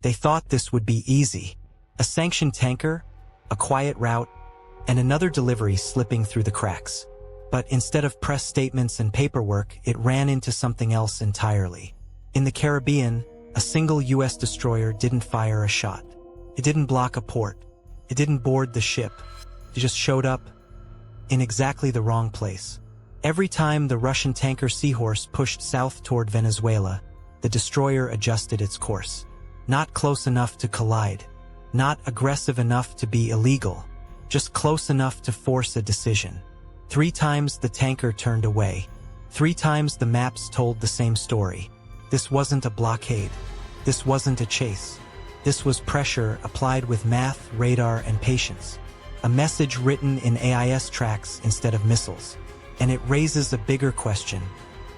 They thought this would be easy. A sanctioned tanker, a quiet route, and another delivery slipping through the cracks. But instead of press statements and paperwork, it ran into something else entirely. In the Caribbean, a single U.S. destroyer didn't fire a shot. It didn't block a port. It didn't board the ship. It just showed up in exactly the wrong place. Every time the Russian tanker Seahorse pushed south toward Venezuela, the destroyer adjusted its course. Not close enough to collide. Not aggressive enough to be illegal. Just close enough to force a decision. 3 times the tanker turned away. 3 times the maps told the same story. This wasn't a blockade. This wasn't a chase. This was pressure applied with math, radar, and patience. A message written in AIS tracks instead of missiles. And it raises a bigger question.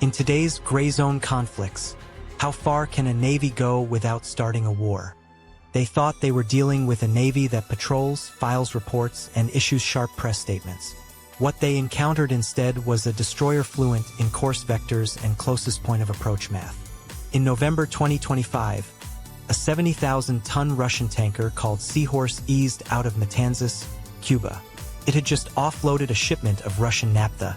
In today's gray zone conflicts, how far can a navy go without starting a war? They thought they were dealing with a navy that patrols, files reports, and issues sharp press statements. What they encountered instead was a destroyer fluent in course vectors and closest point of approach math. In November 2025, a 70,000-ton Russian tanker called Seahorse eased out of Matanzas, Cuba. It had just offloaded a shipment of Russian naphtha,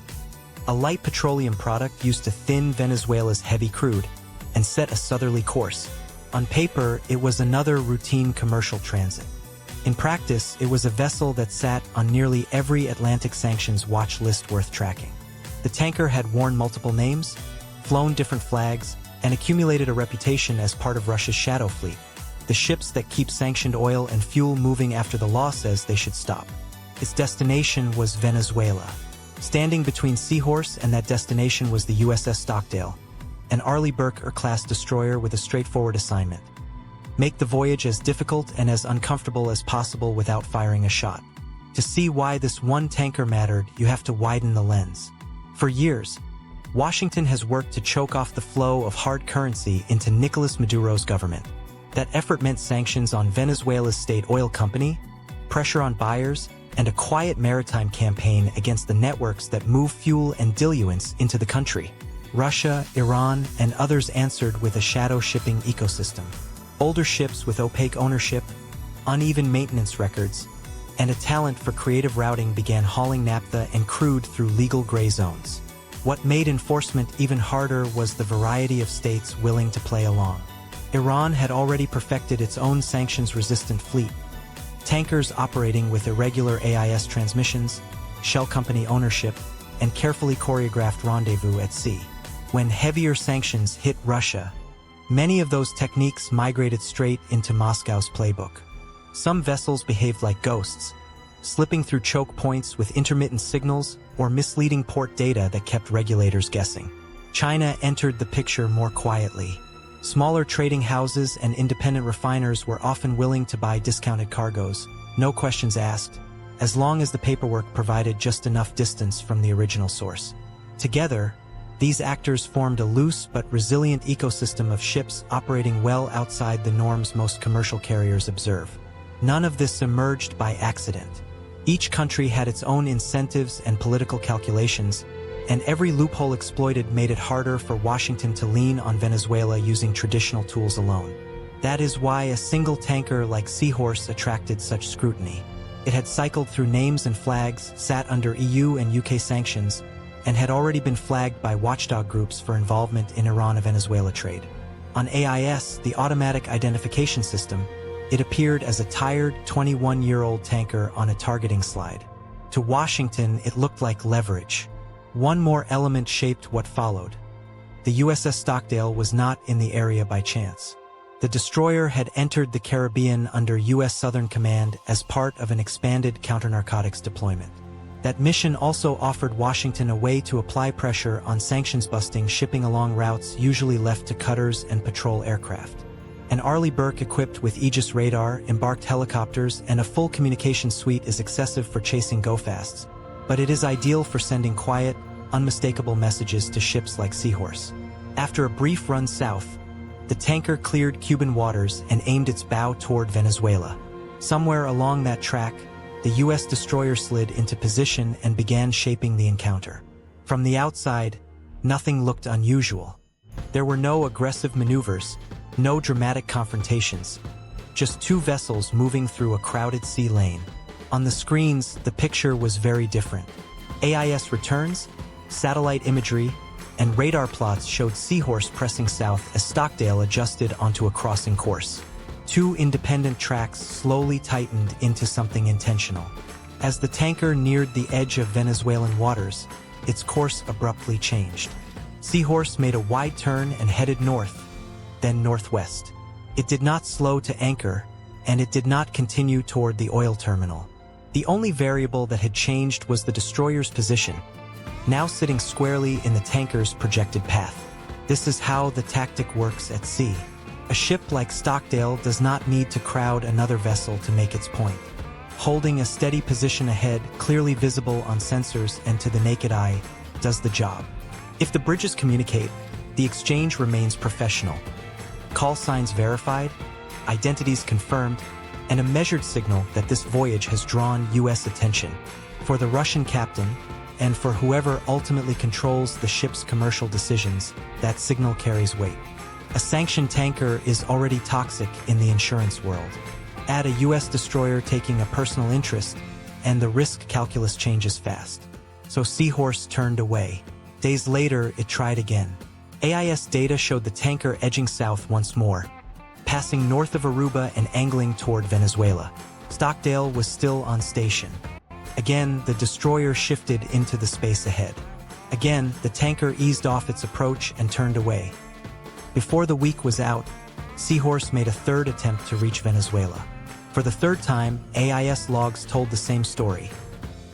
a light petroleum product used to thin Venezuela's heavy crude, and set a southerly course. On paper, it was another routine commercial transit. In practice, it was a vessel that sat on nearly every Atlantic sanctions watch list worth tracking. The tanker had worn multiple names, flown different flags, and accumulated a reputation as part of Russia's shadow fleet, the ships that keep sanctioned oil and fuel moving after the law says they should stop. Its destination was Venezuela. Standing between Seahorse and that destination was the USS Stockdale, an Arleigh Burke-class destroyer with a straightforward assignment. Make the voyage as difficult and as uncomfortable as possible without firing a shot. To see why this one tanker mattered, you have to widen the lens. For years, Washington has worked to choke off the flow of hard currency into Nicolas Maduro's government. That effort meant sanctions on Venezuela's state oil company, pressure on buyers, and a quiet maritime campaign against the networks that move fuel and diluents into the country. Russia, Iran, and others answered with a shadow shipping ecosystem. Older ships with opaque ownership, uneven maintenance records, and a talent for creative routing began hauling naphtha and crude through legal gray zones. What made enforcement even harder was the variety of states willing to play along. Iran had already perfected its own sanctions-resistant fleet, tankers operating with irregular AIS transmissions, shell company ownership, and carefully choreographed rendezvous at sea. When heavier sanctions hit Russia, many of those techniques migrated straight into Moscow's playbook. Some vessels behaved like ghosts, slipping through choke points with intermittent signals or misleading port data that kept regulators guessing. China entered the picture more quietly. Smaller trading houses and independent refiners were often willing to buy discounted cargoes, no questions asked, as long as the paperwork provided just enough distance from the original source. Together, these actors formed a loose but resilient ecosystem of ships operating well outside the norms most commercial carriers observe. None of this emerged by accident. Each country had its own incentives and political calculations, and every loophole exploited made it harder for Washington to lean on Venezuela using traditional tools alone. That is why a single tanker like Seahorse attracted such scrutiny. It had cycled through names and flags, sat under EU and UK sanctions, and had already been flagged by watchdog groups for involvement in Iran-Venezuela trade. On AIS, the automatic identification system, it appeared as a tired 21-year-old tanker on a targeting slide. To Washington, it looked like leverage. One more element shaped what followed. The USS Stockdale was not in the area by chance. The destroyer had entered the Caribbean under U.S. Southern Command as part of an expanded counter-narcotics deployment. That mission also offered Washington a way to apply pressure on sanctions-busting shipping along routes usually left to cutters and patrol aircraft. An Arleigh Burke equipped with Aegis radar, embarked helicopters, and a full communication suite is excessive for chasing go-fasts, but it is ideal for sending quiet, unmistakable messages to ships like Seahorse. After a brief run south, the tanker cleared Cuban waters and aimed its bow toward Venezuela. Somewhere along that track, the U.S. destroyer slid into position and began shaping the encounter. From the outside, nothing looked unusual. There were no aggressive maneuvers, no dramatic confrontations, just two vessels moving through a crowded sea lane. On the screens, the picture was very different. AIS returns, satellite imagery, and radar plots showed Seahorse pressing south as Stockdale adjusted onto a crossing course. Two independent tracks slowly tightened into something intentional. As the tanker neared the edge of Venezuelan waters, its course abruptly changed. Seahorse made a wide turn and headed north, then northwest. It did not slow to anchor, and it did not continue toward the oil terminal. The only variable that had changed was the destroyer's position, now sitting squarely in the tanker's projected path. This is how the tactic works at sea. A ship like Stockdale does not need to crowd another vessel to make its point. Holding a steady position ahead, clearly visible on sensors and to the naked eye, does the job. If the bridges communicate, the exchange remains professional. Call signs verified, identities confirmed, and a measured signal that this voyage has drawn U.S. attention. For the Russian captain, and for whoever ultimately controls the ship's commercial decisions, that signal carries weight. A sanctioned tanker is already toxic in the insurance world. Add a U.S. destroyer taking a personal interest, and the risk calculus changes fast. So Seahorse turned away. Days later, it tried again. AIS data showed the tanker edging south once more, passing north of Aruba and angling toward Venezuela. Stockdale was still on station. Again, the destroyer shifted into the space ahead. Again, the tanker eased off its approach and turned away. Before the week was out, Seahorse made a third attempt to reach Venezuela. For the third time, AIS logs told the same story.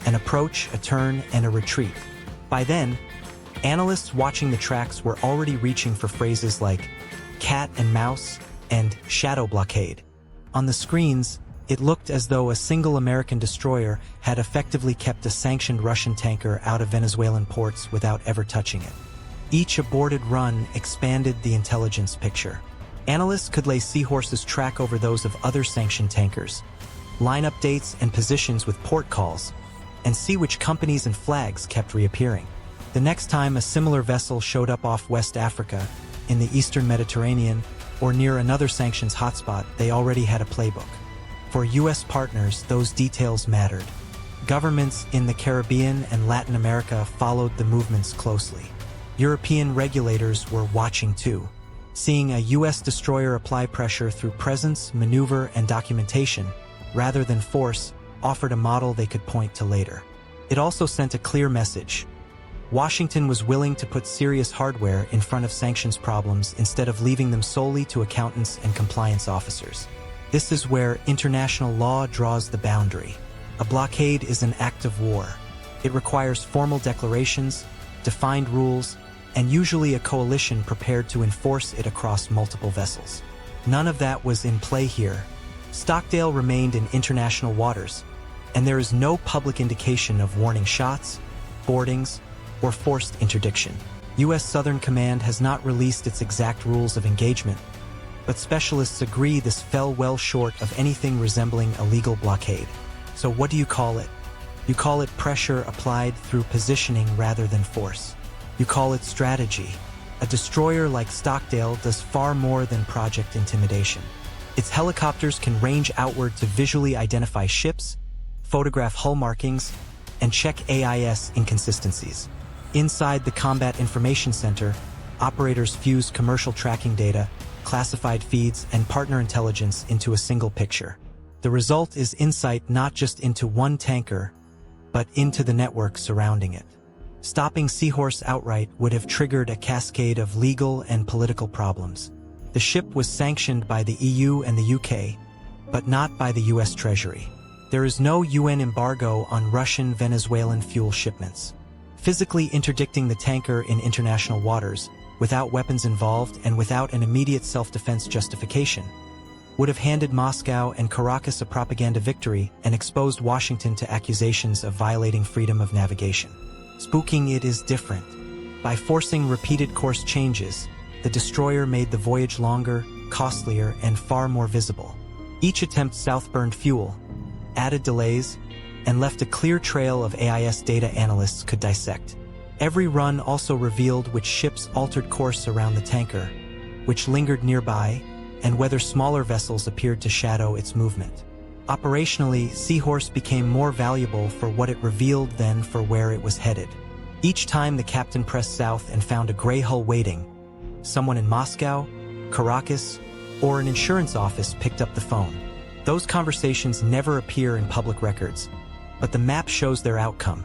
An approach, a turn, and a retreat. By then, analysts watching the tracks were already reaching for phrases like cat and mouse and shadow blockade. On the screens, it looked as though a single American destroyer had effectively kept a sanctioned Russian tanker out of Venezuelan ports without ever touching it. Each aborted run expanded the intelligence picture. Analysts could lay Seahorse's track over those of other sanctioned tankers, line up dates and positions with port calls, and see which companies and flags kept reappearing. The next time a similar vessel showed up off West Africa, in the Eastern Mediterranean, or near another sanctions hotspot, they already had a playbook. For U.S. partners, those details mattered. Governments in the Caribbean and Latin America followed the movements closely. European regulators were watching too. Seeing a U.S. destroyer apply pressure through presence, maneuver, and documentation, rather than force, offered a model they could point to later. It also sent a clear message. Washington was willing to put serious hardware in front of sanctions problems instead of leaving them solely to accountants and compliance officers. This is where international law draws the boundary. A blockade is an act of war. It requires formal declarations, defined rules, and usually a coalition prepared to enforce it across multiple vessels. None of that was in play here. Stockdale remained in international waters, and there is no public indication of warning shots, boardings, or forced interdiction. U.S. Southern Command has not released its exact rules of engagement, but specialists agree this fell well short of anything resembling a legal blockade. So what do you call it? You call it pressure applied through positioning rather than force. You call it strategy. A destroyer like Stockdale does far more than project intimidation. Its helicopters can range outward to visually identify ships, photograph hull markings, and check AIS inconsistencies. Inside the Combat Information Center, operators fuse commercial tracking data, classified feeds, and partner intelligence into a single picture. The result is insight not just into one tanker, but into the network surrounding it. Stopping Seahorse outright would have triggered a cascade of legal and political problems. The ship was sanctioned by the EU and the UK, but not by the US Treasury. There is no UN embargo on Russian Venezuelan fuel shipments. Physically interdicting the tanker in international waters, without weapons involved and without an immediate self-defense justification, would have handed Moscow and Caracas a propaganda victory and exposed Washington to accusations of violating freedom of navigation. Spooking it is different. By forcing repeated course changes, the destroyer made the voyage longer, costlier, and far more visible. Each attempt southburned fuel, added delays, and left a clear trail of AIS data analysts could dissect. Every run also revealed which ships altered course around the tanker, which lingered nearby, and whether smaller vessels appeared to shadow its movement. Operationally, Seahorse became more valuable for what it revealed than for where it was headed. Each time the captain pressed south and found a gray hull waiting, someone in Moscow, Caracas, or an insurance office picked up the phone. Those conversations never appear in public records, but the map shows their outcome: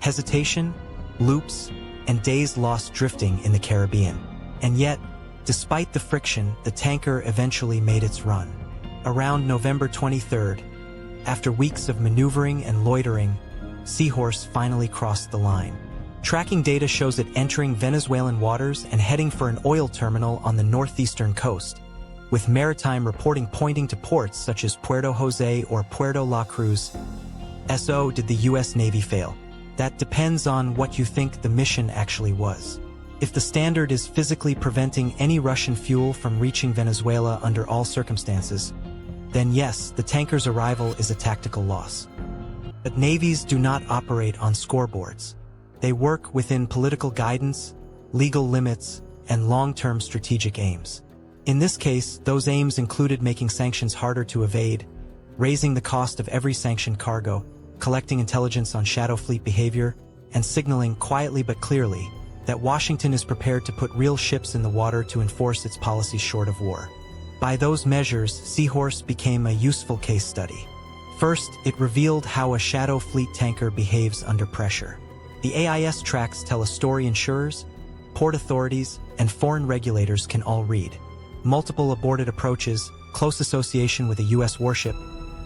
hesitation, loops, and days lost drifting in the Caribbean. And yet, despite the friction, the tanker eventually made its run. Around November 23rd, after weeks of maneuvering and loitering, Seahorse finally crossed the line. Tracking data shows it entering Venezuelan waters and heading for an oil terminal on the northeastern coast, with maritime reporting pointing to ports such as Puerto Jose or Puerto La Cruz. So, did the U.S. Navy fail? That depends on what you think the mission actually was. If the standard is physically preventing any Russian fuel from reaching Venezuela under all circumstances, then yes, the tanker's arrival is a tactical loss. But navies do not operate on scoreboards. They work within political guidance, legal limits, and long-term strategic aims. In this case, those aims included making sanctions harder to evade, raising the cost of every sanctioned cargo, collecting intelligence on shadow fleet behavior, and signaling quietly but clearly that Washington is prepared to put real ships in the water to enforce its policies short of war. By those measures, Seahorse became a useful case study. First, it revealed how a shadow fleet tanker behaves under pressure. The AIS tracks tell a story insurers, port authorities, and foreign regulators can all read. Multiple aborted approaches, close association with a U.S. warship,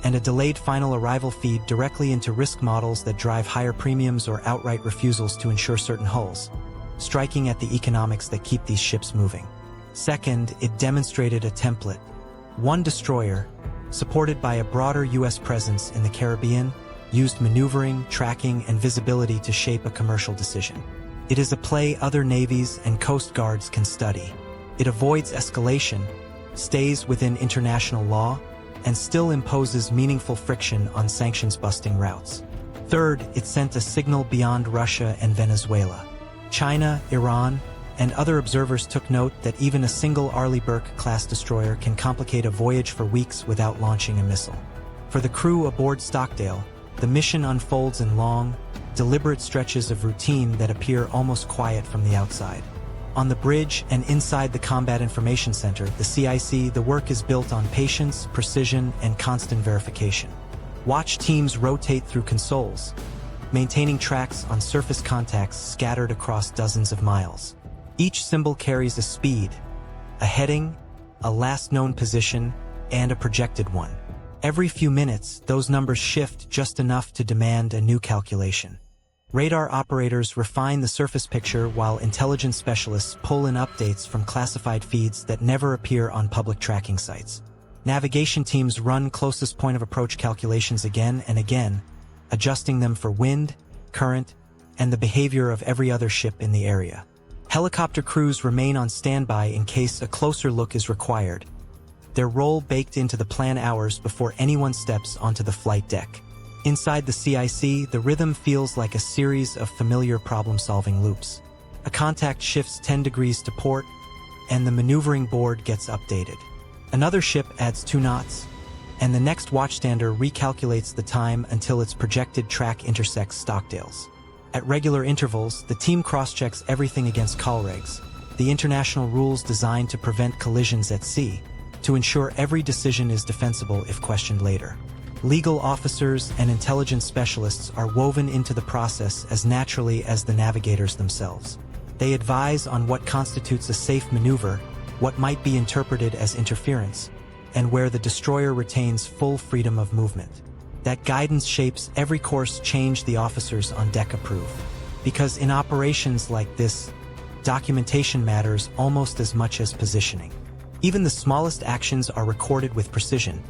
and a delayed final arrival feed directly into risk models that drive higher premiums or outright refusals to insure certain hulls, striking at the economics that keep these ships moving. Second, it demonstrated a template. One destroyer, supported by a broader U.S. presence in the Caribbean, used maneuvering, tracking, and visibility to shape a commercial decision. It is a play other navies and coast guards can study. It avoids escalation, stays within international law, and still imposes meaningful friction on sanctions-busting routes. Third, it sent a signal beyond Russia and Venezuela. China, Iran, and other observers took note that even a single Arleigh Burke-class destroyer can complicate a voyage for weeks without launching a missile. For the crew aboard Stockdale, the mission unfolds in long, deliberate stretches of routine that appear almost quiet from the outside. On the bridge and inside the Combat Information Center, the CIC, the work is built on patience, precision, and constant verification. Watch teams rotate through consoles, maintaining tracks on surface contacts scattered across dozens of miles. Each symbol carries a speed, a heading, a last known position, and a projected one. Every few minutes, those numbers shift just enough to demand a new calculation. Radar operators refine the surface picture while intelligence specialists pull in updates from classified feeds that never appear on public tracking sites. Navigation teams run closest point of approach calculations again and again, adjusting them for wind, current, and the behavior of every other ship in the area. Helicopter crews remain on standby in case a closer look is required, their role baked into the plan hours before anyone steps onto the flight deck. Inside the CIC, the rhythm feels like a series of familiar problem-solving loops. A contact shifts 10 degrees to port, and the maneuvering board gets updated. Another ship adds 2 knots, and the next watchstander recalculates the time until its projected track intersects Stockdale's. At regular intervals, the team cross-checks everything against callregs, the international rules designed to prevent collisions at sea, to ensure every decision is defensible if questioned later. Legal officers and intelligence specialists are woven into the process as naturally as the navigators themselves. They advise on what constitutes a safe maneuver, what might be interpreted as interference, and where the destroyer retains full freedom of movement. That guidance shapes every course change the officers on deck approve. Because in operations like this, documentation matters almost as much as positioning. Even the smallest actions are recorded with precision.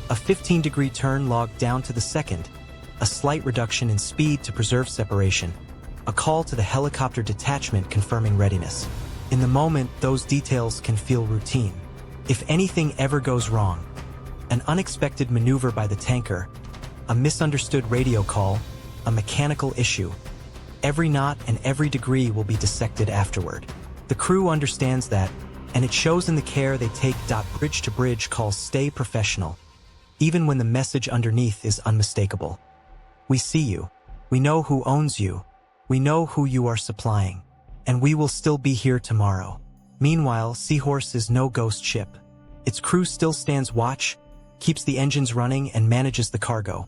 A 15-degree turn logged down to the second, a slight reduction in speed to preserve separation, a call to the helicopter detachment confirming readiness. In the moment, those details can feel routine. If anything ever goes wrong, an unexpected maneuver by the tanker, a misunderstood radio call, a mechanical issue, every knot and every degree will be dissected afterward. The crew understands that, And it shows in the care they take. Bridge to bridge calls stay professional, even when the message underneath is unmistakable. We see you. We know who owns you. We know who you are supplying. And we will still be here tomorrow. Meanwhile, Seahorse is no ghost ship. Its crew still stands watch, keeps the engines running, and manages the cargo,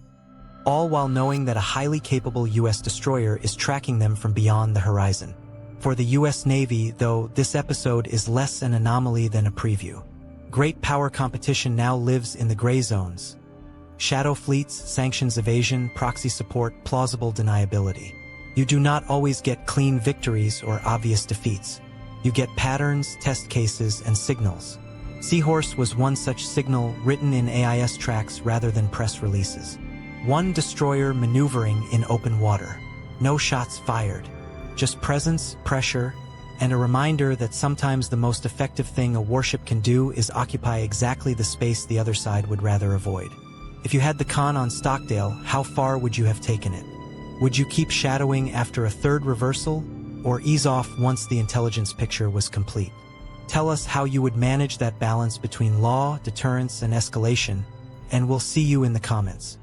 all while knowing that a highly capable U.S. destroyer is tracking them from beyond the horizon. For the U.S. Navy, though, this episode is less an anomaly than a preview. Great power competition now lives in the gray zones. Shadow fleets, sanctions evasion, proxy support, plausible deniability. You do not always get clean victories or obvious defeats. You get patterns, test cases, and signals. Seahorse was one such signal, written in AIS tracks rather than press releases. One destroyer maneuvering in open water. No shots fired. Just presence, pressure, and a reminder that sometimes the most effective thing a warship can do is occupy exactly the space the other side would rather avoid. If you had the con on Stockdale, how far would you have taken it? Would you keep shadowing after a third reversal, or ease off once the intelligence picture was complete? Tell us how you would manage that balance between law, deterrence, and escalation, and we'll see you in the comments.